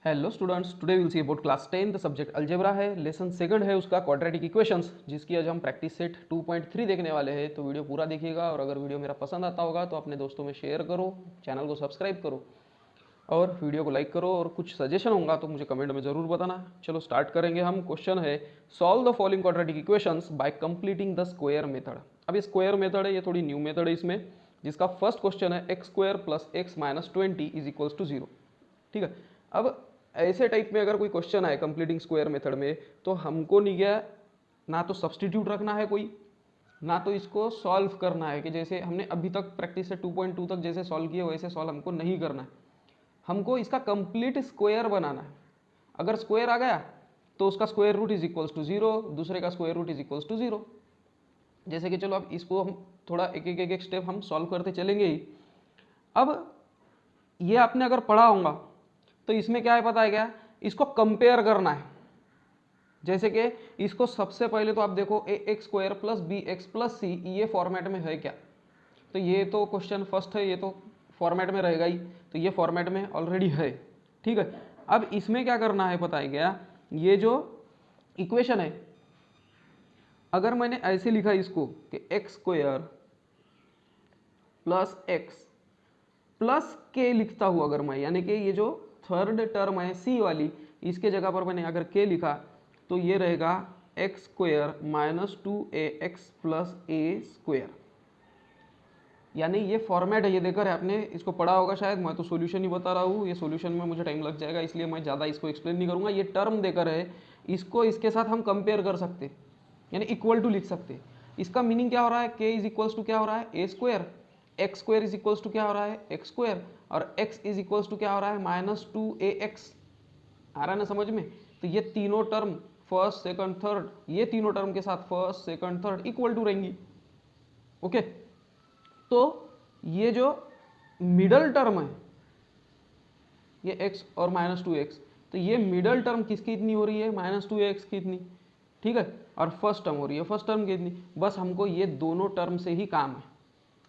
Hello students, today will see about class 10 the subject algebra है। Lesson second है उसका quadratic equations, जिसकी आज हम प्रैक्टिस सेट 2.3 देखने वाले हैं। तो वीडियो पूरा देखिएगा और अगर वीडियो मेरा पसंद आता होगा तो अपने दोस्तों में शेयर करो, चैनल को सब्सक्राइब करो और वीडियो को लाइक करो। और कुछ सजेशन होगा तो मुझे कमेंट में ज़रूर बताना। चलो स्टार्ट करेंगे हम। क्वेश्चन है solve the following quadratic equations bye completing the square method. अब ये स्क्वायर मेथड है, ये थोड़ी न्यू मेथड है इसमें, जिसका फर्स्ट क्वेश्चन है x square plus x minus 20 is equals to 0। ठीक है, अब ऐसे टाइप में अगर कोई क्वेश्चन आए कंप्लीटिंग स्क्वायर मेथड में, तो हमको नहीं गया ना तो सब्सटीट्यूट रखना है कोई, ना तो इसको सॉल्व करना है कि जैसे हमने अभी तक प्रैक्टिस से 2.2 तक जैसे सॉल्व किए वैसे सॉल्व हमको नहीं करना है। हमको इसका कंप्लीट स्क्वायर बनाना है। अगर स्क्वायर आ गया तो उसका square root is equals to 0, दूसरे का square root is equals to 0। जैसे कि चलो अब इसको हम थोड़ा एक एक स्टेप हम सॉल्व करते चलेंगे ही। अब ये आपने अगर पढ़ा होगा तो इसमें क्या है पता है क्या, इसको कंपेयर करना है। जैसे कि इसको सबसे पहले तो आप देखो a x square plus b x plus c, ये फॉर्मेट में है क्या? तो ये तो क्वेश्चन फर्स्ट है, ये तो फॉर्मेट में रहेगा ही, तो ये फॉर्मेट में ऑलरेडी है। ठीक है, अब इसमें क्या करना है पता है क्या, ये जो इक्वेशन है अगर मैंने ऐसे लिखा इसको कि x square plus x plus के लिखता हूँ अगर मैं, यानी कि ये जो थर्ड टर्म है सी वाली, इसके जगह पर मैंने अगर के लिखा तो ये रहेगा x square minus 2ax plus a square. यानी ये फॉर्मेट है, ये देखकर आपने इसको पढ़ा होगा शायद, मैं तो सॉल्यूशन ही बता रहा हूँ। ये सॉल्यूशन में मुझे टाइम लग जाएगा, इसलिए मैं ज़्यादा इसको एक्सप्लेन नहीं करूँगा। ये टर्म देकर है, इसको इसके साथ हम कंपेयर कर सकते, यानी इक्वल टू लिख सकते। इसका मीनिंग क्या हो रहा है, के इज इक्वल्स टू क्या हो रहा है a square, x square is equals to क्या हो रहा है एक्स स्क्वायर, और एक्स इज इक्वल्स टू क्या हो रहा है माइनस 2ax। आ रहा है ना समझ में? तो ये तीनों टर्म फर्स्ट सेकंड थर्ड, ये तीनों टर्म के साथ first second third equal to रहेंगी। ओके, तो ये जो मिडल टर्म है ये x और माइनस 2x, तो ये मिडल टर्म किसकी इतनी हो रही है माइनस 2ax की इतनी। ठीक है, और फर्स्ट टर्म हो रही है फर्स्ट टर्म की इतनी। बस हमको ये दोनों टर्म से ही काम है।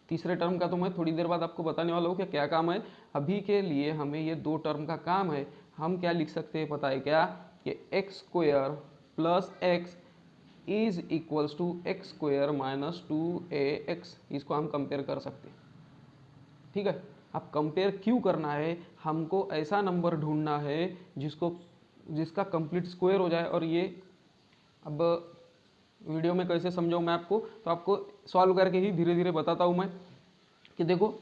तीसरे टर्म का तो मैं थोड़ी देर बाद आपको बताने वाला हूँ कि क्या काम है। अभी के लिए हमें ये दो टर्म का काम है। हम क्या लिख सकते हैं पता है क्या, कि x square plus x is equals to x square minus 2ax, इसको हम कंपेयर कर सकते हैं। ठीक है, अब कंपेयर क्यों करना है, हमको ऐसा नंबर ढूंढना है जिसका कंप्लीट स्क्वायर हो जाए। और ये अब वीडियो में कैसे समझाऊँ मैं आपको, तो आपको सॉल्व करके ही धीरे धीरे बताता हूँ मैं। कि देखो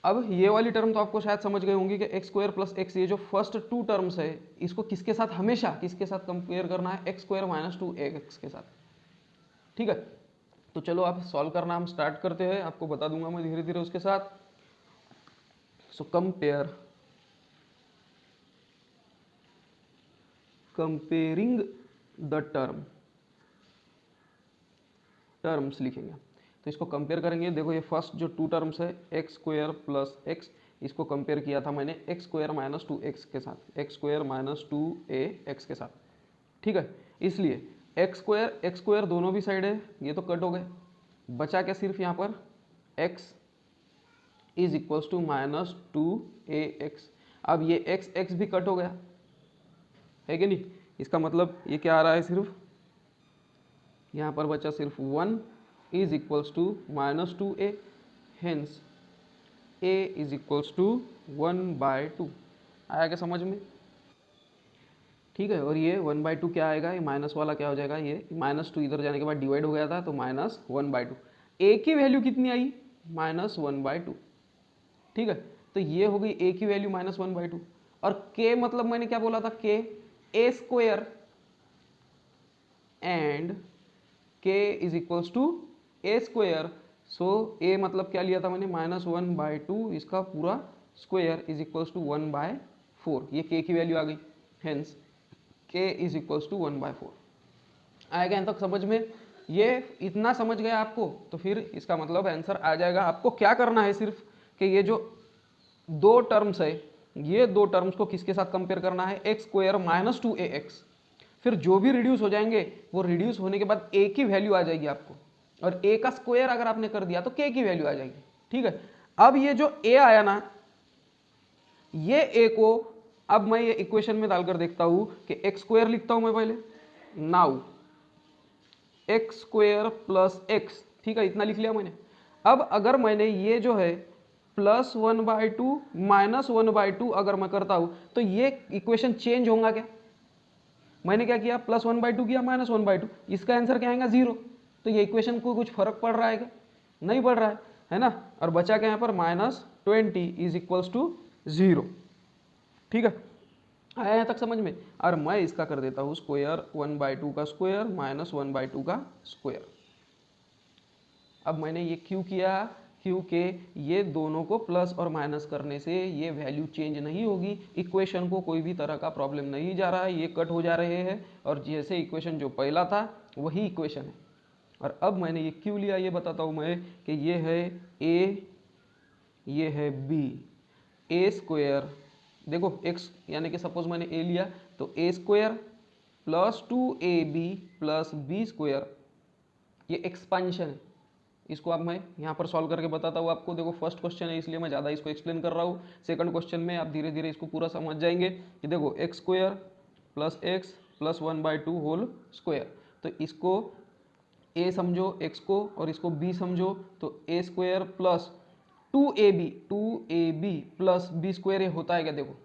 अब ये वाली टर्म तो आपको शायद समझ गए होंगे कि एक्स स्क्वायर प्लस एक्स, ये जो फर्स्ट टू टर्म्स है इसको किसके साथ, हमेशा किसके साथ कंपेयर करना है, एक्स स्क्वायर माइनस 2ax के साथ। ठीक है, तो चलो आप सॉल्व करना हम स्टार्ट करते हैं, आपको बता दूंगा मैं धीरे धीरे उसके साथ। सो कंपेयरिंग द टर्म्स लिखेंगे, तो इसको कंपेयर करेंगे। देखो ये फर्स्ट जो टू टर्म्स है एक्स स्क्वायर प्लस एक्स, इसको कंपेयर किया था मैंने एक्स स्क्वायर माइनस 2x के साथ, एक्स स्क्वायर माइनस 2ax के साथ। ठीक है, इसलिए एक्स स्क्वायर दोनों भी साइड है, ये तो कट हो गए, बचा क्या सिर्फ यहाँ पर x is equals to minus 2ax। अब ये x भी कट हो गया है कि नहीं, इसका मतलब ये क्या आ रहा है, सिर्फ यहाँ पर बचा सिर्फ 1 is equals to minus 2a, hence a is equals to 1/2। आया क्या समझ में? ठीक है, और ये 1/2 क्या आएगा, ये माइनस वाला क्या हो जाएगा, ये माइनस 2 इधर जाने के बाद डिवाइड हो गया था तो माइनस 1/2। a की वैल्यू कितनी आई, माइनस 1/2। ठीक है, तो ये हो गई a की वैल्यू माइनस 1/2। और k मतलब मैंने क्या बोला था, k a square and k is equals to a square. So a मतलब क्या लिया था मैंने, माइनस 1/2, इसका पूरा स्क्वायर इज इक्वल्स टू 1/4। ये k की वैल्यू आ गई, hence k is equals to 1/4। आएगा यहाँ तक समझ में? ये इतना समझ गया आपको, तो फिर इसका मतलब आंसर आ जाएगा। आपको क्या करना है सिर्फ कि ये जो दो टर्म्स है, ये दो टर्म्स को किसके साथ कंपेयर करना है, एक्स स्क्वायर माइनस 2ax। फिर जो भी रिड्यूस हो जाएंगे वो रिड्यूस होने के बाद a की वैल्यू आ जाएगी आपको, और a का स्क्वायर अगर आपने कर दिया तो k की वैल्यू आ जाएगी। ठीक है, अब ये जो a आया ना, ये a को अब मैं ये इक्वेशन में डालकर देखता हूँ कि एक्स स्क्वायर लिखता हूँ मैं पहले, now x square plus x, ठीक है, इतना लिख लिया मैंने। अब अगर मैंने ये जो है +1/2 -1/2 अगर मैं करता हूँ तो ये इक्वेशन चेंज होगा क्या? मैंने क्या किया, +1/2 किया, -1/2, इसका आंसर क्या आएगा 0। तो ये इक्वेशन को कुछ फर्क पड़ रहा है क्या? नहीं पड़ रहा है ना। और बचा क्या यहाँ पर -20 = 0। ठीक है, आया यहाँ तक समझ में। और मैं इसका कर देता हूँ स्क्वायर, 1/2 का स्क्वायर -1/2 का स्क्वायर। अब मैंने ये क्यों किया, क्योंकि ये दोनों को प्लस और माइनस करने से ये वैल्यू चेंज नहीं होगी, इक्वेशन को कोई भी तरह का प्रॉब्लम नहीं जा रहा है, ये कट हो जा रहे हैं और जैसे इक्वेशन जो पहला था वही इक्वेशन है। और अब मैंने ये क्यों लिया ये बताता हूँ मैं, कि ये है ए, ये है बी, ए स्क्वायर, देखो एक्स यानी कि सपोज मैंने ए लिया तो a square plus 2ab plus b square, ये एक्सपांशन है। इसको अब मैं यहाँ पर सॉल्व करके बताता हूँ आपको। देखो फर्स्ट क्वेश्चन है इसलिए मैं ज़्यादा इसको एक्सप्लेन कर रहा हूँ, सेकंड क्वेश्चन में आप धीरे धीरे इसको पूरा समझ जाएंगे। कि देखो x square plus x plus 1/2 whole square, तो इसको ए समझो एक्स को और इसको बी समझो, तो a square plus 2ab plus b square ये होता है क्या, देखो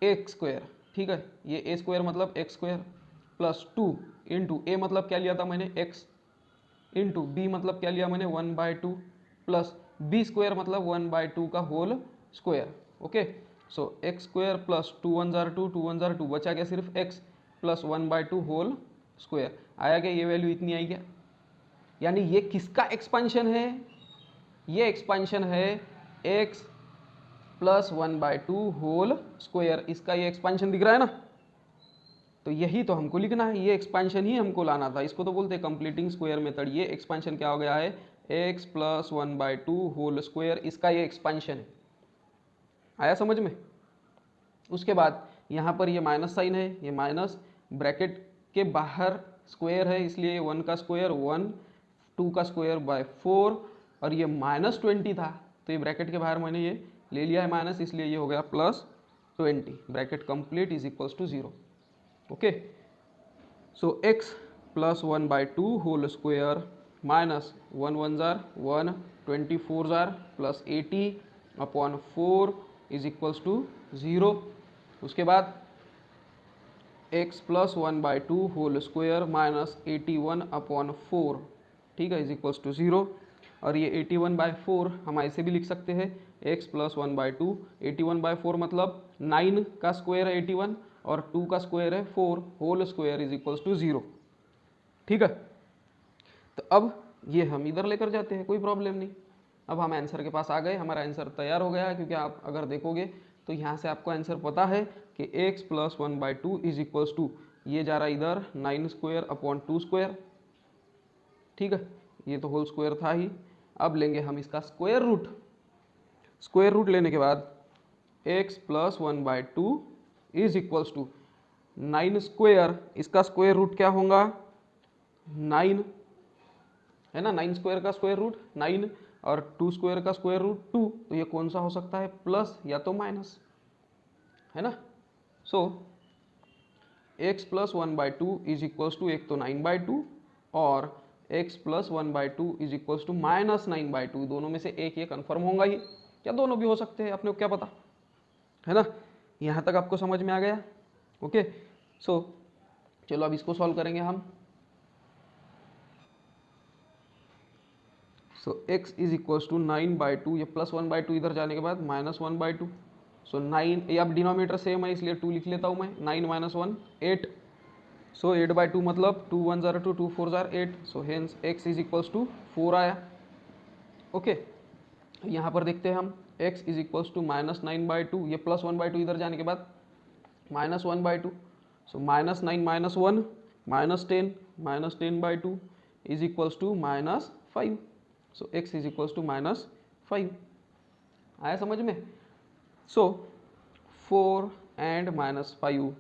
एक्स स्क्वायर, ठीक है, ये ए स्क्वायर मतलब एक्स स्क्वायर प्लस 2 इंटू ए मतलब क्या लिया था मैंने एक्स, इंटू बी मतलब क्या लिया मैंने 1/2 प्लस बी स्क्वायर मतलब 1/2 का whole square. Okay, so x square plus 2 1 जार 2 2 1 जार 2, बचा क्या सिर्फ एक्स प्लस 1/2 होल स्क्वायर। आया क्या, ये वैल्यू इतनी आई क्या? यानी ये किसका एक्सपांशन है, ये एक्सपांशन है एक्स प्लस 1/2 होल स्क्वायर, इसका ये एक्सपांशन दिख रहा है ना। तो यही तो हमको लिखना है, ये एक्सपांशन ही हमको लाना था। इसको तो बोलते हैं कंप्लीटिंग स्क्वायर मेथड। ये एक्सपांशन क्या हो गया है, एक्स प्लस 1/2 होल स्क्वायर, इसका ये एक्सपांशन है। आया समझ में। उसके बाद यहाँ पर ये माइनस साइन है, ये माइनस ब्रैकेट के बाहर स्क्वायर है इसलिए 1 का स्क्वायर 1, 2 का स्क्वायर बाय 4, और ये -20 था तो ये ब्रैकेट के बाहर मैंने ये ले लिया है माइनस, इसलिए ये हो गया +20, bracket complete = 0। Okay, so x plus 1/2 whole square minus 1 1 जार 1 24 जार प्लस 80 अपॉन 4 = 0। उसके बाद x plus 1/2 whole square minus 81 upon 4, ठीक है, = 0। और ये 81/4 हम ऐसे भी लिख सकते हैं, x प्लस 1/2, 81/4 मतलब 9 का स्क्वायर है 81 और 2 का स्क्वायर है 4, होल स्क्वायर = 0। ठीक है, तो अब ये हम इधर लेकर जाते हैं, कोई प्रॉब्लम नहीं। अब हम आंसर के पास आ गए, हमारा आंसर तैयार हो गया है, क्योंकि आप अगर देखोगे तो यहाँ से आपको आंसर पता है कि x प्लस 1/2 = ये जा रहा है इधर 9 स्क्वायर अपॉन 2 स्क्वायर, ठीक है, ये तो होल स्क्वायर था ही। अब लेंगे हम इसका स्क्वायर रूट, स्क्वायर रूट लेने के बाद x प्लस 1/2 = 9 स्क्वायर, इसका स्क्वायर रूट क्या होगा 9, है ना, 9 स्क्वायर का स्क्वायर रूट 9 और 2 स्क्वायर का स्क्वायर रूट 2, तो ये कौन सा हो सकता है, प्लस या तो माइनस, है ना। सो x प्लस 1/2 = एक तो 9/2 और x प्लस 1/2 = -9/2, दोनों में से एक ये कन्फर्म होगा ही, या दोनों भी हो सकते हैं, अपने को क्या पता, है ना। यहाँ तक आपको समझ में आ गया। ओके, सो चलो अब इसको सॉल्व करेंगे हम। सो x = 9/2, ये प्लस 1/2 इधर जाने के बाद -1/2, सो 9, ये अब डिनोमीटर सेम है इसलिए 2 लिख लेता हूँ मैं, 9 - 1 8, सो 8/2 मतलब 2 1 जार 2 2 4 जार 8, सो हेंस x = 4 आया। ओके, यहाँ पर देखते हैं हम x = -9/2, ये प्लस 1/2 इधर जाने के बाद -1/2, सो -9 - 1 -10 -10/2 = -5, सो x = -5। आया समझ में। So 4 and -5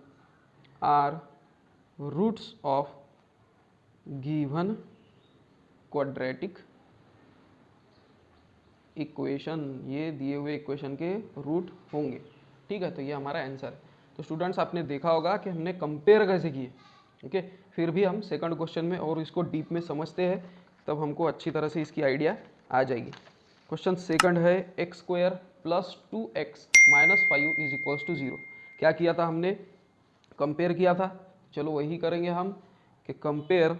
are roots of given quadratic equation, ये दिए हुए इक्वेशन के रूट होंगे। ठीक है, तो ये हमारा आंसर है। तो स्टूडेंट्स आपने देखा होगा कि हमने कंपेयर कैसे किए। ओके, फिर भी हम सेकंड क्वेश्चन में और इसको डीप में समझते हैं, तब हमको अच्छी तरह से इसकी आइडिया आ जाएगी। क्वेश्चन सेकंड है x square plus 2x minus 5 is equals to 0। क्या किया था हमने? कंपेयर किया था। चलो वही करेंगे हम कि compare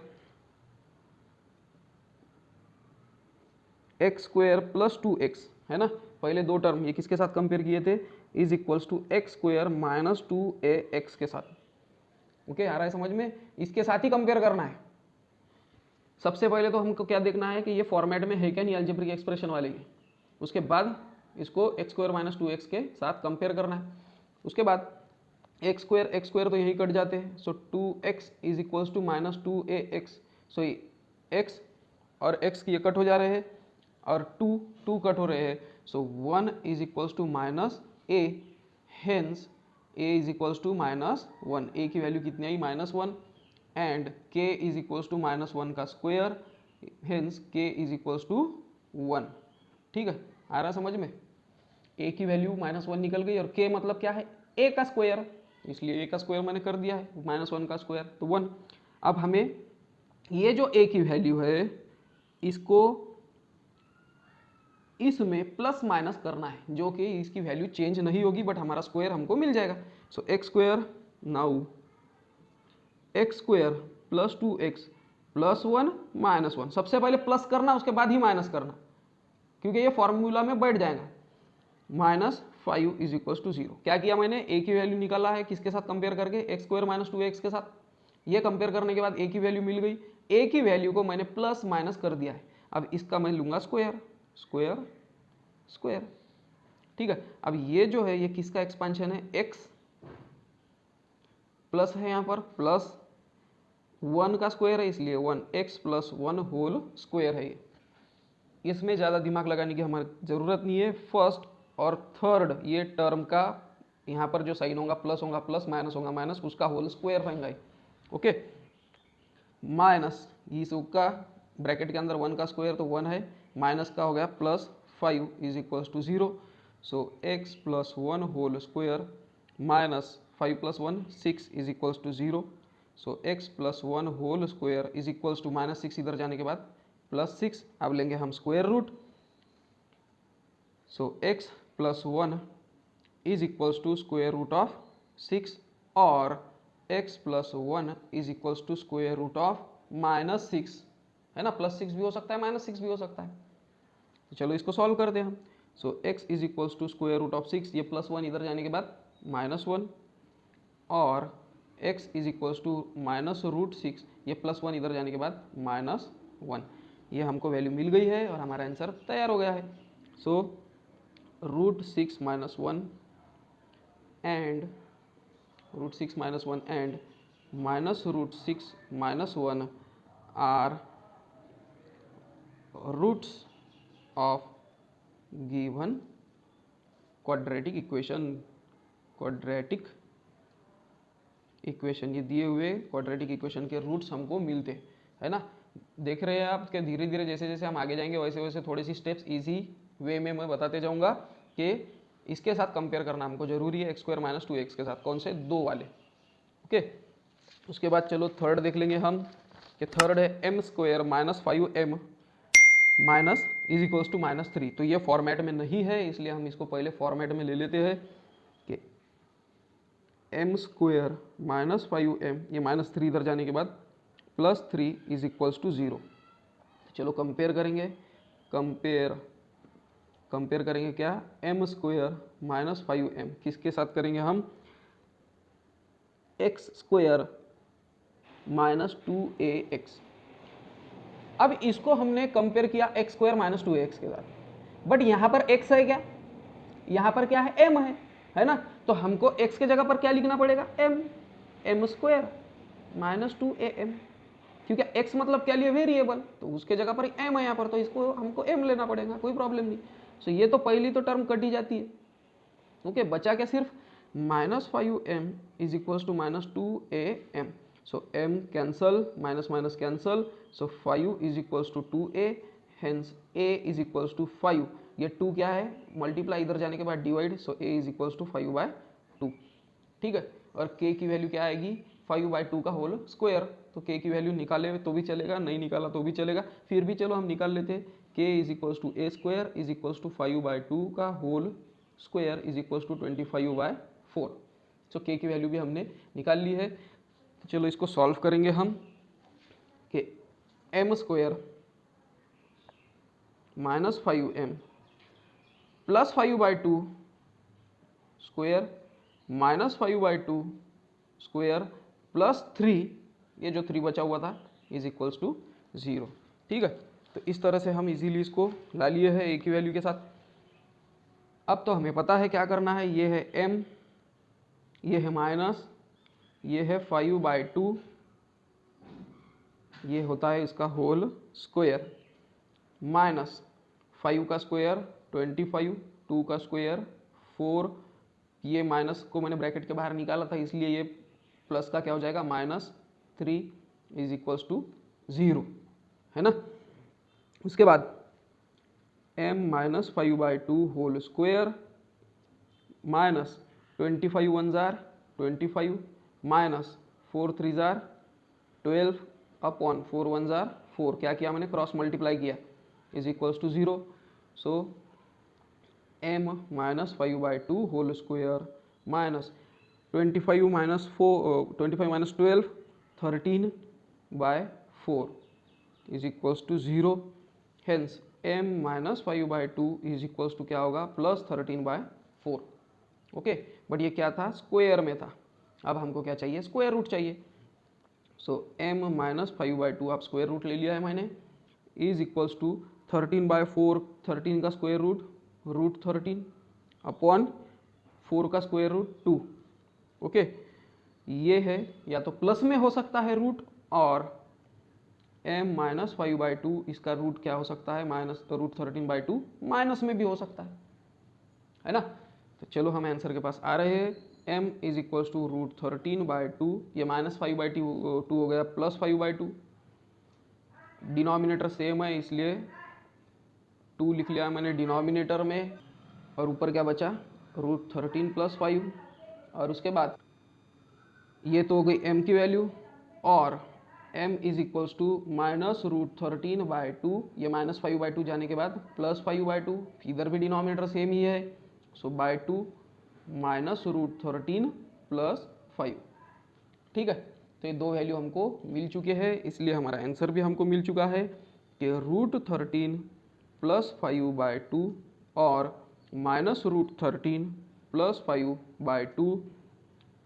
x square plus 2x, है ना, पहले दो टर्म ये किसके साथ कंपेयर किए थे? Is equals to x square minus 2ax के साथ। ओके, आ रहा है समझ में? इसके साथ ही कंपेयर करना है। सबसे पहले तो हमको क्या देखना है कि ये फॉर्मेट में है क्या नहीं अलजेब्रिक एक्सप्रेशन वाले की। उसके बाद इसको एक्स स्क्वायर माइनस 2x के साथ कंपेयर करना है। उसके बाद एक्स स्क्वायर तो यही कट जाते हैं, so 2x is equals to minus 2ax। So x और x ये कट हो जा रहे हैं और 2 कट हो रहे हैं, so 1 is equals to minus a, hence a is equals to minus 1। a की वैल्यू कितनी आई? -1 and k is equals to -1 का square, hence k is equals to 1। ठीक है, आ रहा समझ में? a की वैल्यू -1 निकल गई और k मतलब क्या है? a का स्क्वायर, इसलिए a का स्क्वायर मैंने कर दिया है, -1 का स्क्वायर तो 1। अब हमें ये जो a की वैल्यू है इसको इसमें प्लस माइनस करना है, जो कि इसकी वैल्यू चेंज नहीं होगी बट हमारा स्क्वायर हमको मिल जाएगा। So x square, now x square plus 2x plus 1 -1। सबसे पहले प्लस करना, उसके बाद ही माइनस करना, क्योंकि ये फॉर्मूला में बैठ जाएगा। -5 इज इक्वल टू 0। क्या किया मैंने? a की वैल्यू निकाला है किसके साथ कंपेयर करके? एक्स स्क्वायर माइनस 2x के साथ। ये कंपेयर करने के बाद a की वैल्यू मिल गई, a की वैल्यू को मैंने प्लस माइनस कर दिया है। अब इसका मैं लूंगा स्क्वायर, स्क्वायर स्क्वायर। ठीक है, अब ये जो है ये किसका एक्सपेंशन है? x प्लस है यहाँ पर प्लस 1 का स्क्वायर है, इसलिए 1x प्लस 1 होल स्क्वायर है। इसमें ज़्यादा दिमाग लगाने की हमारी ज़रूरत नहीं है। फर्स्ट और थर्ड ये टर्म का यहाँ पर जो साइन होगा प्लस होगा प्लस, माइनस होगा माइनस, उसका होल स्क्वायर रहेगा। ओके, माइनस इसका ब्रैकेट के अंदर 1 का स्क्वायर तो 1 है, माइनस का हो गया plus 5 is equals to 0। So x plus 1 whole square minus 5 plus 1 6 is equals to 0। So x plus 1 whole square is equals to -6, इधर जाने के बाद +6। अब लेंगे हम square root. So x plus 1 is equals to square root of 6 और x plus 1 is equals to square root of -6, है ना। +6 भी हो सकता है, -6 भी हो सकता है। तो चलो इसको सॉल्व करते हैं हम। So x is equals to square root of 6, ये +1 इधर जाने के बाद -1 और x इज इक्वल्स टू -√6, ये +1 इधर जाने के बाद -1। ये हमको वैल्यू मिल गई है और हमारा आंसर तैयार हो गया है। So √6 - 1 and √6 - 1 and -√6 - 1 are roots of given quadratic equation. ये दिए हुए क्वाड्रेटिक इक्वेशन के रूट्स हमको मिलते है ना। देख रहे हैं आप कि धीरे धीरे जैसे जैसे हम आगे जाएंगे वैसे वैसे थोड़ी सी स्टेप्स इजी वे में मैं बताते जाऊंगा कि इसके साथ कंपेयर करना हमको जरूरी है, एक्स स्क्वायर माइनस 2x के साथ। कौन से? 2 वाले। ओके, उसके बाद चलो थर्ड देख लेंगे हम कि थर्ड है m square minus 5m minus is equals to -3। तो ये फॉर्मेट में नहीं है, इसलिए हम इसको पहले फॉर्मेट में ले लेते हैं कि m स्क्वायर माइनस 5m, ये -3 इधर जाने के बाद +3 इज इक्वल्स टू 0। चलो कंपेयर करेंगे, कंपेयर करेंगे क्या? m स्क्वायर माइनस 5m किसके साथ करेंगे हम? x square minus 2ax। अब इसको हमने कंपेयर किया x स्क्वायर माइनस 2ax के साथ, बट यहाँ पर x है क्या? यहाँ पर क्या है? m है ना। तो हमको x के जगह पर क्या लिखना पड़ेगा? m स्क्वायर माइनस 2am, क्योंकि x मतलब क्या लिए? वेरिएबल, तो उसके जगह पर m है यहाँ पर, तो इसको हमको m लेना पड़ेगा, कोई प्रॉब्लम नहीं। सो ये तो पहली तो टर्म कट ही जाती है। ओके, बचा क्या? सिर्फ -5m is equals to -2am। So m cancel, minus minus cancel, so 5 is equals to 2a, hence a is equals to 5। ये 2 क्या है? मल्टीप्लाई इधर जाने के बाद divide, so a is equals to 5/2। ठीक है। और k की वैल्यू क्या आएगी 5/2 का होल स्क्वायर। तो k की वैल्यू निकाले तो भी चलेगा, नहीं निकाला तो भी चलेगा, फिर भी चलो हम निकाल लेते हैं। k = a² = 5/2 का होल स्क्वायर = 25/4। सो k की वैल्यू भी हमने निकाल ली है। तो चलो इसको सॉल्व करेंगे हम कि m² - 5m + 5/2 square -5/2 square plus 3, ये जो 3 बचा हुआ था = 0। ठीक है, तो इस तरह से हम इजीली इसको ला लिए हैं a की वैल्यू के साथ। अब तो हमें पता है क्या करना है। ये है m, ये है माइनस, ये है 5/2, ये होता है इसका होल स्क्वायर, माइनस 5 का स्क्वायर 25, 2 का स्क्वायर 4, ये माइनस को मैंने ब्रैकेट के बाहर निकाला था इसलिए ये प्लस का क्या हो जाएगा -3 = 0, है ना। उसके बाद m - 5/2 होल स्क्वायर माइनस 25 1 जार 25 माइनस 4 3 जार 12 अपॉन 4 1 जार 4, क्या किया मैंने क्रॉस मल्टीप्लाई किया = 0। So m - 5/2 whole square minus 25 - 12 13/4 = 0। Hence m - 5/2 क्या होगा +13/4। ओके, बट ये क्या था स्क्वायर में था। अब हमको क्या चाहिए स्क्वायर रूट चाहिए। सो m - 5/2 आप स्क्वायर रूट ले लिया है मैंने = 13/4, 13 का स्क्वायर रूट √13 अपॉन 4 का स्क्वायर रूट 2। ओके, ये है या तो प्लस में हो सकता है रूट, और m - 5/2 इसका रूट क्या हो सकता है माइनस, तो √13/2 माइनस में भी हो सकता है ना। तो चलो हम आंसर के पास आ रहे हैं। m = √13/2, ये -5/2 हो गया +5/2, डिनोमिनेटर सेम है इसलिए 2 लिख लिया मैंने डिनोमिनेटर में, और ऊपर क्या बचा √13 + 5, और उसके बाद ये तो हो गई m की वैल्यू, और m = -√13/2, ये -5/2 जाने के बाद +5/2, इधर भी डिनोमिनेटर सेम ही है, सो /2 -√13 + 5। ठीक है, तो ये दो वैल्यू हमको मिल चुके हैं, इसलिए हमारा आंसर भी हमको मिल चुका है कि √13 + 5/2 और -√13 + 5/2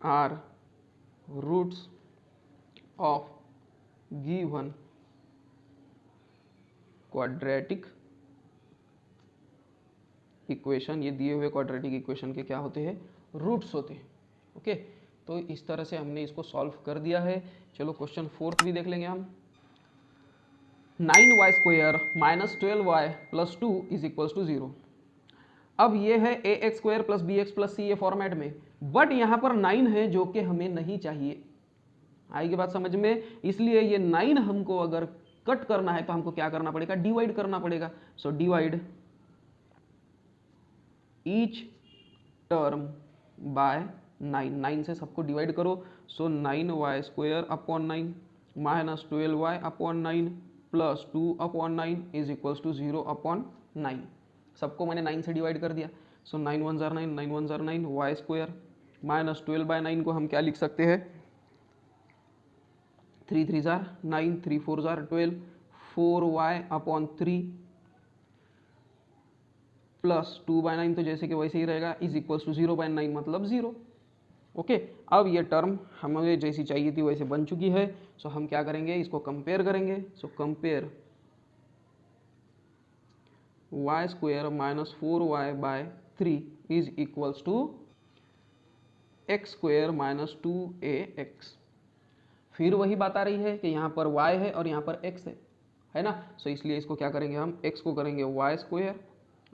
are roots of given quadratic equation. ये दिए हुए क्वाड्रेटिक इक्वेशन के क्या होते हैं रूट्स होते हैं। ओके, तो इस तरह से हमने इसको सॉल्व कर दिया है। चलो क्वेश्चन 4 भी देख लेंगे हम। 9y² - 12y + 2 = 0। अब ये है ax² + bx + c, ये फॉर्मेट में, बट यहाँ पर 9 है जो कि हमें नहीं चाहिए। आएगी बात समझ में, इसलिए ये 9 हमको अगर कट करना है तो हमको क्या करना पड़ेगा डिवाइड करना पड़ेगा। So divide each term by 9, 9 से सबको डिवाइड करो। सो 9y² upon 9 minus 12y upon 9 plus 2/9 = 0/9। सबको मैंने 9 से डिवाइड कर दिया। सो 9 1 जार 9, 9 1 जार 9, y² माइनस 12/9 को हम क्या लिख सकते हैं 3 3 jar 9, 3 4 jar 12, 4y upon 3 plus 2/9, तो जैसे कि वैसे ही रहेगा = 0/9 मतलब 0। ओके, अब ये टर्म हमें जैसी चाहिए थी वैसे बन चुकी है। सो हम क्या करेंगे इसको कंपेयर करेंगे। So compare y² - 4y/3 = x² - 2ax। फिर वही बात आ रही है कि यहाँ पर y है और यहाँ पर x है ना। सो इसलिए इसको क्या करेंगे हम x को करेंगे y²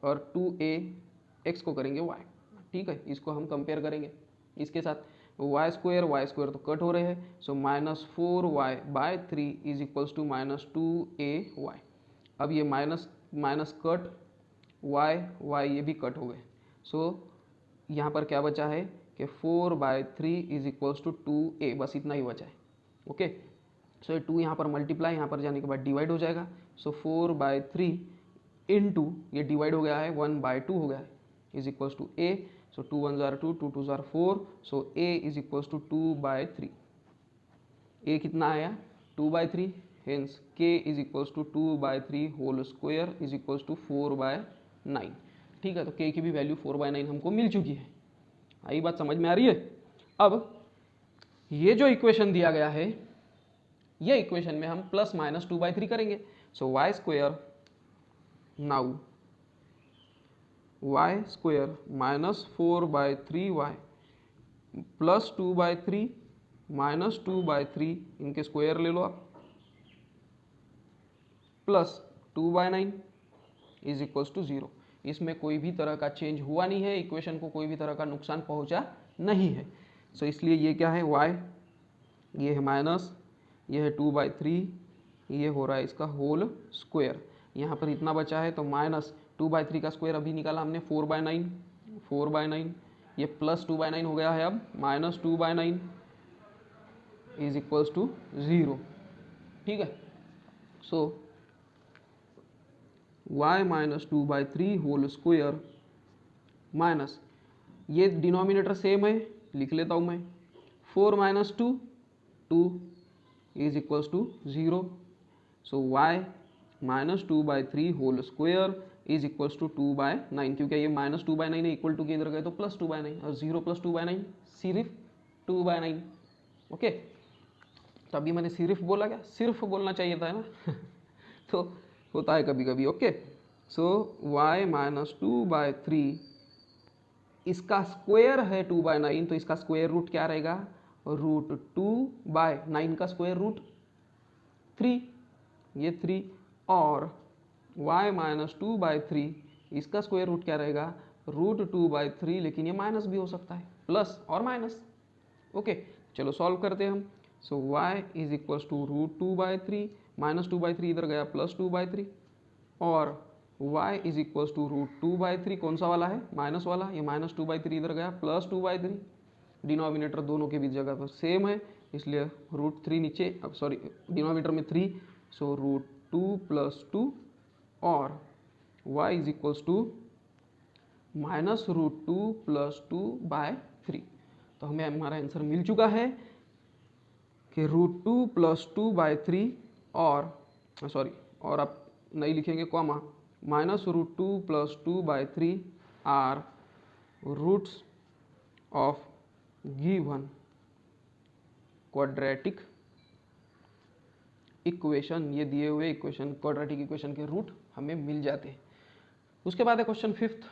और 2ax को करेंगे y। ठीक है, इसको हम कंपेयर करेंगे इसके साथ। y² तो कट हो रहे हैं। सो -4y/3 = -2ay। अब ये माइनस कट y ये भी कट हो गए। सो यहाँ पर क्या बचा है कि 4/3 इज इक्वल्स टू 2a, बस इतना ही बचा है। ओके, सो ये 2 यहाँ पर मल्टीप्लाई, यहाँ पर जाने के बाद डिवाइड हो जाएगा। सो 4/3 इंटू ये डिवाइड हो गया है 1/2 हो गया है is equals to a। So 2 1 जार 2, 2 2 जार 4, so a is equals to 2/3। a कितना आया 2/3, hence k is equals to 2/3 whole square is equals to 4/9। ठीक है, तो k की भी वैल्यू 4/9 हमको मिल चुकी है। आई बात समझ में आ रही है? अब ये जो इक्वेशन दिया गया है, ये इक्वेशन में हम प्लस माइनस 2/3 करेंगे। So y square, now y square minus 4/3y plus 2/3 minus 2/3, इनके स्क्वायर ले लो आप, प्लस 2/9 इज इक्वल्स टू 0। इसमें कोई भी तरह का चेंज हुआ नहीं है, इक्वेशन को कोई भी तरह का नुकसान पहुंचा नहीं है। सो इसलिए ये क्या है y, ये है माइनस, ये है 2/3, ये हो रहा है इसका होल स्क्वायर। यहाँ पर इतना बचा है तो माइनस 2/3 का स्क्वायर अभी निकाला हमने 4/9, ये प्लस 2/9 हो गया है अब माइनस 2/9 इज इक्वल्स टू 0। ठीक है, so y minus 2/3 whole square minus, ये डिनोमिनेटर सेम है, लिख लेता हूँ मैं, 4 minus 2 2 is equals to 0। So y minus 2/3 whole square is equals to 2/9, क्योंकि ये माइनस 2/9 है, इक्वल टू के इधर गए तो प्लस 2/9, और 0 प्लस 2/9 सिर्फ 2/9। ओके, तो अभी मैंने सिर्फ बोला, क्या सिर्फ बोलना चाहिए था, है ना तो होता है कभी कभी। ओके, सो y माइनस 2/3, इसका स्क्वायर है 2/9, तो इसका स्क्वायर रूट क्या रहेगा, रूट 2/9 का स्क्वायर रूट 3, ये 3, और y माइनस 2/3 इसका स्क्वायर रूट क्या रहेगा, रूट 2/3, लेकिन ये माइनस भी हो सकता है, प्लस और माइनस। ओके, चलो सॉल्व करते हैं हम। So y is equals to root 2/3, minus 2/3 इधर गया प्लस 2/3, और y is equals to root 2/3, कौन सा वाला है, माइनस वाला, ये माइनस 2/3 इधर गया प्लस 2/3, डिनोमिनेटर दोनों के बीच जगह पर सेम है, इसलिए रूट 3 नीचे, अब सॉरी डिनोमिनेटर में 3, सो रूट 2 प्लस 2, और y is equals to minus root 2 plus 2/3। तो हमें हमारा आंसर मिल चुका है कि रूट 2 प्लस 2/3, और सॉरी, और आप नहीं लिखेंगे comma, minus root 2 plus 2/3 are roots of given quadratic equation. ये दिए हुए इक्वेशन, क्वाड्रेटिक इक्वेशन के रूट हमें मिल जाते हैं। उसके बाद है question 5th,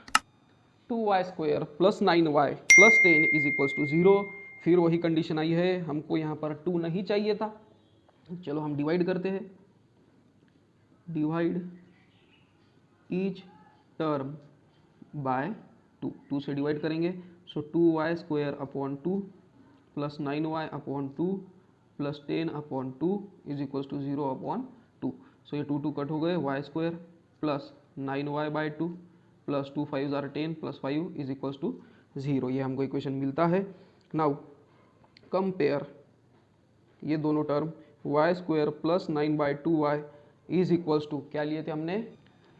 2y square plus 9y plus 10 is equals to 0। फिर वही कंडीशन आई है, हमको यहाँ पर 2 नहीं चाहिए था, चलो हम डिवाइड करते हैं, डिवाइड ईच टर्म बाय 2, 2 से डिवाइड करेंगे। So 2y square upon 2 plus 9y upon 2 plus 10 upon 2 is equals to 0 upon 2। So ये 2 2 कट हो गए, y square plus 9y/2 plus 2 5 जार 10 प्लस 5 इज इक्वल्स टू 0। ये हमको इक्वेशन मिलता है। नाउ कंपेयर ये दोनों term, y square plus 9/2y is equals to, क्या लिए थे हमने,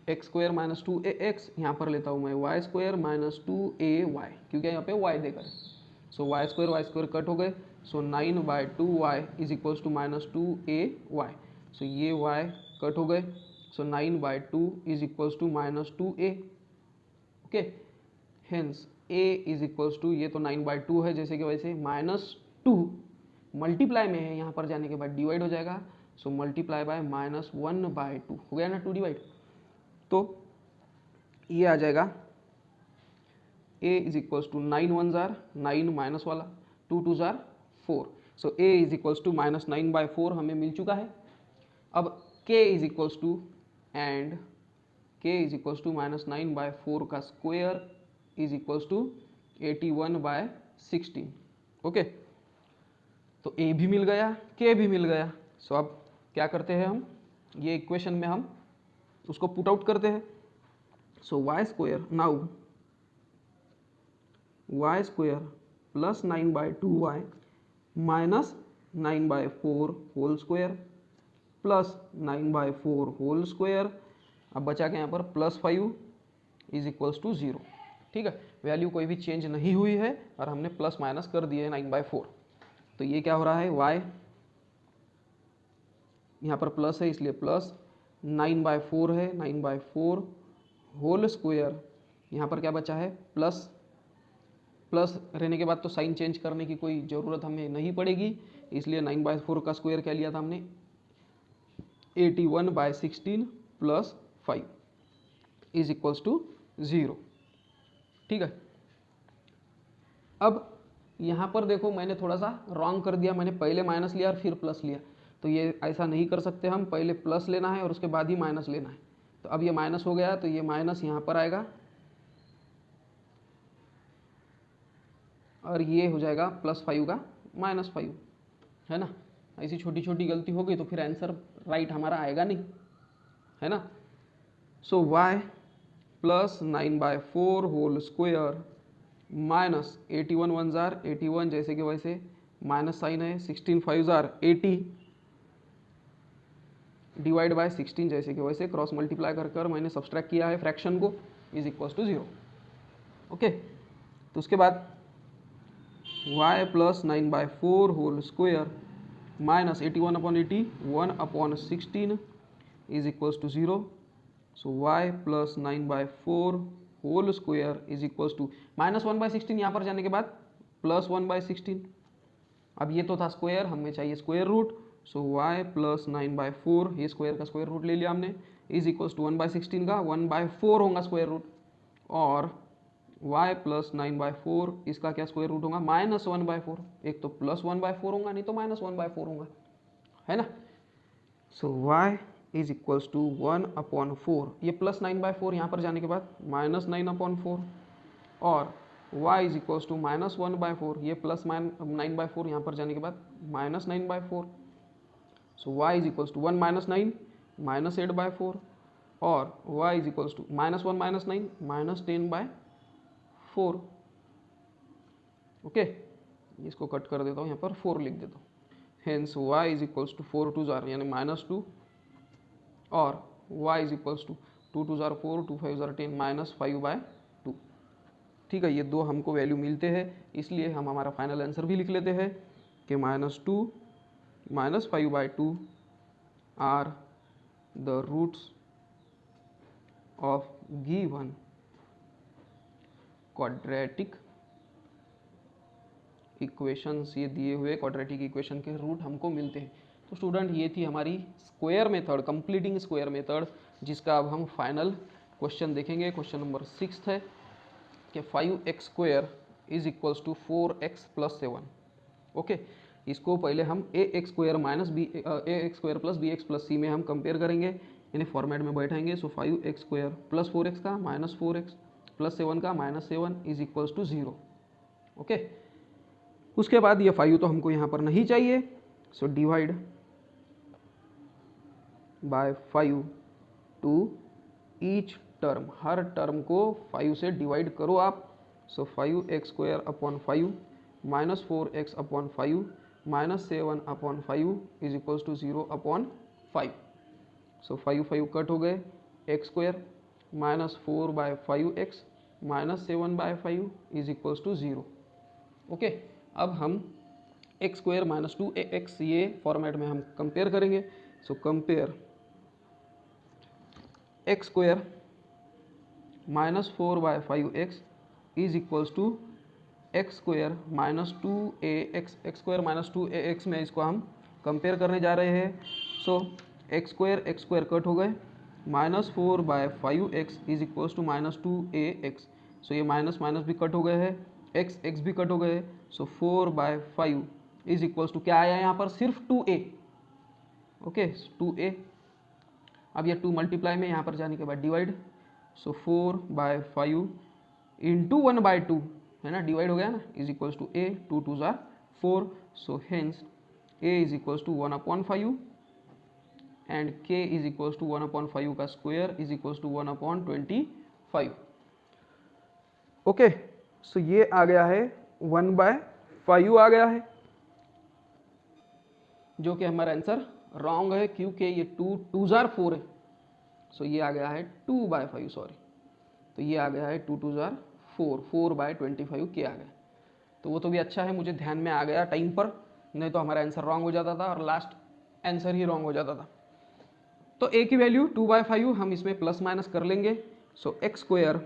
एक्स स्क्वायर माइनस 2ax, यहाँ पर लेता हूँ मैं y स्क्वायर माइनस 2ay, क्योंकि यहाँ पे y देकर, सो y स्क्वायर कट हो गए, so 9/2y is equals to minus 2ay, so ये y कट हो गए, so 9/2 is equals to minus 2a। Okay, hence a is equals to, ये तो 9/2 है जैसे कि वैसे, माइनस 2 मल्टीप्लाई में है, यहाँ पर जाने के बाद डिवाइड हो जाएगा, सो मल्टीप्लाई बाय माइनस 1/2 हो गया ना, 2 डिवाइड, तो ये आ जाएगा a इज इक्वल्स टू 9 1 जार 9 माइनस वाला, 2 2 जार 4, so a is equals to minus 9/4 हमें मिल चुका है। अब k is equals to, and k is equals to minus 9/4 का square is equals to 81/16। Okay, तो a भी मिल गया, k भी मिल गया। सो अब क्या करते हैं हम, ये इक्वेशन में हम उसको पुट आउट करते हैं। So y square, now y square plus 9/2y minus 9/4 whole square plus 9/4 whole square. अब बचा के यहाँ पर +5 इज इक्वल्स टू 0। ठीक है, वैल्यू कोई भी चेंज नहीं हुई है और हमने प्लस माइनस कर दिए 9/4। तो ये क्या हो रहा है, y यहाँ पर प्लस है इसलिए प्लस 9/4 है, 9/4 होल स्क्वायर। यहाँ पर क्या बचा है, प्लस प्लस रहने के बाद तो साइन चेंज करने की कोई ज़रूरत हमें नहीं पड़ेगी, इसलिए 9/4 का स्क्वायर क्या लिया था हमने, 81/16 प्लस 5 इज इक्वल्स टू 0। ठीक है, अब यहाँ पर देखो मैंने थोड़ा सा रॉन्ग कर दिया, मैंने पहले माइनस लिया और फिर प्लस लिया। तो ये ऐसा नहीं कर सकते हम, पहले प्लस लेना है और उसके बाद ही माइनस लेना है। तो अब ये माइनस हो गया तो ये माइनस यहाँ पर आएगा और ये हो जाएगा +5 का -5, है ना। ऐसी छोटी छोटी गलती होगी तो फिर आंसर राइट हमारा आएगा नहीं, है ना। So y plus 9/4 whole square minus 81 1 जार 81 जैसे कि वैसे माइनस साइन है, 16 5 जार 80 डिवाइड बाय 16 जैसे कि वैसे क्रॉस मल्टीप्लाई कर मैंने सब्सट्रैक्ट किया है फ्रैक्शन को, इज इक्वल्स टू 0। ओके, तो उसके बाद y plus 9/4 whole square minus 81/80 1/16 is equals to 0। So y plus 9/4 whole square is equals to -1/16, यहाँ पर जाने के बाद प्लस 1/16। अब ये तो था स्क्वायर, हमें चाहिए स्क्वायर रूट। सो y प्लस 9/4, ये स्क्वायर का स्क्वायर रूट ले लिया हमने, इज इक्वल्स टू 1/16 का 1/4 होगा स्क्वायर रूट, और y प्लस 9/4 इसका क्या स्क्वायर रूट होगा, -1/4। एक तो +1/4 होगा, नहीं तो -1/4 होगा, है ना। So y is equals to 1/4, ये प्लस 9/4 यहाँ पर जाने के बाद -9/4, और y इज इक्वल्स टू -1/4, ये प्लस 9/4 यहाँ पर जाने के बाद -9/4। So y is equals to 1 - 9 -8/4, और y is equals to -1 - 9 -10/4। Okay, इसको कट कर देता हूँ, यहाँ पर 4 लिख देता हूँ। Hence y is equals to 4 2 जार यानी -2, और y इज इक्वल्स टू 2 2 जार 4 2 5 जार 10 -5/2। ठीक है, ये दो हमको वैल्यू मिलते हैं, इसलिए हम हमारा फाइनल आंसर भी लिख लेते हैं कि -2 -5/2 are the roots of given quadratic equations. ये दिए हुए क्वाड्रेटिक इक्वेशन के रूट हमको मिलते हैं। तो स्टूडेंट, ये थी हमारी square method, completing square method, जिसका अब हम फाइनल क्वेश्चन देखेंगे। क्वेश्चन नंबर 6 है कि 5x² is equals to 4x + 7। Okay, इसको पहले हम ax² plus bx plus c में हम कंपेयर करेंगे, यानी फॉर्मेट में बैठाएंगे। सो 5x² प्लस 4x का माइनस 4x प्लस 7 का -7 इज इक्वल्स टू 0। ओके, उसके बाद ये 5 तो हमको यहाँ पर नहीं चाहिए, सो divide by 5 to each term, हर टर्म को 5 से डिवाइड करो आप। So 5x² -5 -4x/5 -7/5 is equals to 0/5। So 5 cut हो गए, x² -4/5x -7/5 is equals to 0। Okay, अब हम x² -2ax ये फॉर्मेट में हम कंपेयर करेंगे। So compare x² -4/5x is equals to x² -2ax, x² -2ax में इसको हम कंपेयर करने जा रहे हैं। सो x² कट हो गए, -4/5x is equals to -2ax। सो ये माइनस माइनस भी कट हो गए हैं, x भी कट हो गए। सो 4/5 इज इक्वल्स टू क्या आया यहाँ पर, सिर्फ 2a। Okay, 2a। अब ये 2 मल्टीप्लाई में यहाँ पर जाने के बाद डिवाइड। सो 4/5 इंटू 1/2 है ना, डिवाइड हो गया ना, इज इक्वल्स टू a, 2 2 जार 4। So hence a is equals to 1/5 and k is equals to 1/5 का square is equals to 1/25। Okay, so ये आ गया है 1/5 आ गया है, जो कि हमारा आंसर रॉन्ग है क्योंकि ये 2 जार 4 है। सो ये आ गया है 2/5, सॉरी, तो ये आ गया है 2 जार 4/25 के आ गया। तो वो तो भी अच्छा है, मुझे ध्यान में आ गया टाइम पर, नहीं तो हमारा आंसर रॉन्ग हो जाता था और लास्ट आंसर ही रॉन्ग हो जाता था। तो ए की वैल्यू 2/5 हम इसमें प्लस माइनस कर लेंगे। सो एक्स स्क्वायर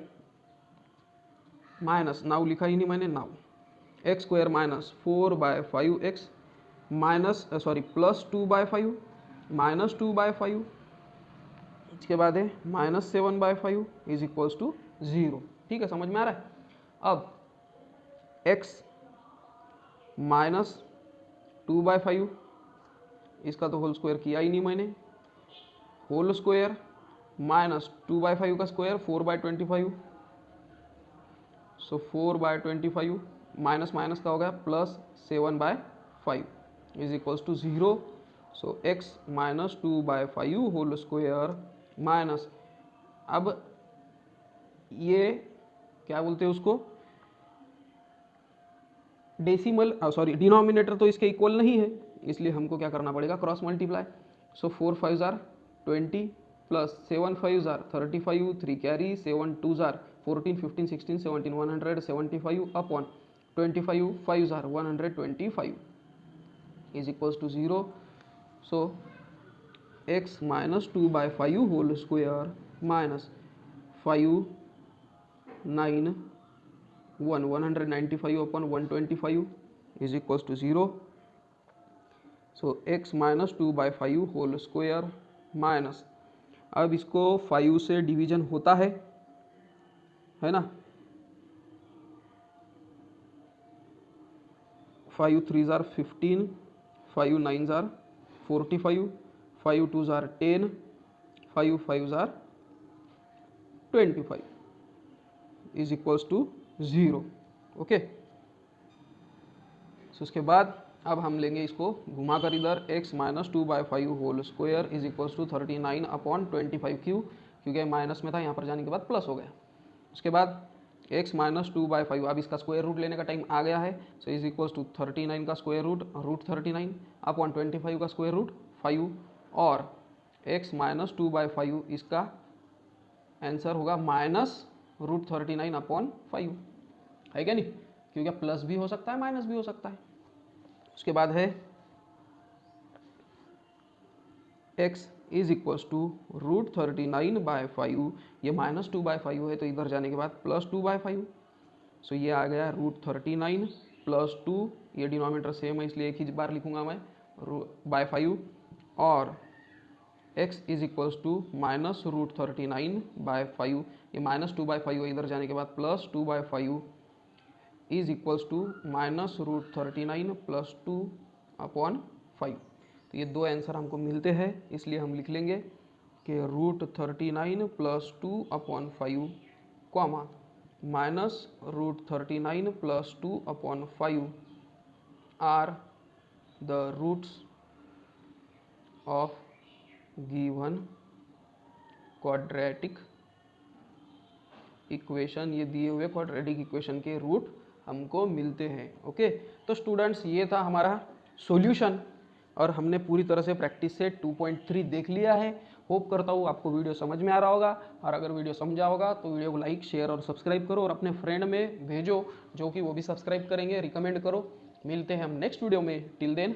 माइनस, नाउ लिखा ही नहीं मैंने, now x square minus 4/5x minus sorry plus 2/5 minus 2/5, इसके बाद है माइनस 7/5 इज इक्वल्स टू 0। ठीक है, समझ में आ रहा है। अब x माइनस 2/5, इसका तो होल स्क्वायर किया ही नहीं मैंने, होल स्क्वायर माइनस 2/5 का स्क्वायर 4/25, सो 4/25 माइनस माइनस का हो गया plus 7/5 is equals to 0। So x minus 2/5 whole square minus, अब ये क्या बोलते हैं उसको, डेसिमल सॉरी डिनोमिनेटर तो इसके इक्वल नहीं है, इसलिए हमको क्या करना पड़ेगा, क्रॉस मल्टीप्लाई। सो 4 5 जार 20 प्लस 7 5 जार 35, 3 कैरी 7 2 जार 14 15 16 17 175 अपॉन 25 5 जार 125 is equals to 0। So x minus 2/5 whole square minus 5 9 1 195 upon 125 is equals to 0। So x minus 2/5 whole square minus, अब इसको 5 से डिवीजन होता है ना, 5 3 जार 15, 5 9 जार 45, 5 2 जार 10, 5 5 जार 25 is equals to 0। Okay, so उसके बाद अब हम लेंगे इसको घुमा कर इधर, x minus 2/5 whole square is equals to 39 upon 25 क्यू, क्योंकि माइनस में था, यहाँ पर जाने के बाद प्लस हो गया। उसके बाद x माइनस 2/5, अब इसका स्क्वायर रूट लेने का टाइम आ गया है। सो इज इक्वल्स टू 39 का स्क्वायर रूट 39 अपॉन 25 का स्क्वायर रूट 5, और x माइनस 2/5 इसका आंसर होगा माइनस रूट 39 अपॉन 5, है क्या नहीं, क्योंकि प्लस भी हो सकता है माइनस भी हो सकता है। उसके बाद है x is equals to root 39/5, ये माइनस 2/5 है तो इधर जाने के बाद प्लस 2/5, सो ये आ गया रूट 39 प्लस 2, ये डिनोमिनेटर सेम है इसलिए एक ही बार लिखूंगा मैं /5, और x is equals to minus root 39/5, ये माइनस 2/5 है, इधर जाने के बाद plus 2/5 is equals to minus root 39 plus 2 upon 5। तो ये दो आंसर हमको मिलते हैं, इसलिए हम लिख लेंगे कि root 39 plus 2 upon 5 comma minus root 39 plus 2 upon 5 are the roots of given quadratic equation, ये दिए हुए क्वाड्रेटिक इक्वेशन के रूट हमको मिलते हैं। ओके, तो स्टूडेंट्स ये था हमारा सॉल्यूशन, और हमने पूरी तरह से प्रैक्टिस से 2.3 देख लिया है। होप करता हूँ आपको वीडियो समझ में आ रहा होगा, और अगर वीडियो समझा होगा तो वीडियो को लाइक शेयर और सब्सक्राइब करो, और अपने फ्रेंड में भेजो जो कि वो भी सब्सक्राइब करेंगे, रिकमेंड करो। मिलते हैं हम नेक्स्ट वीडियो में, टिल देन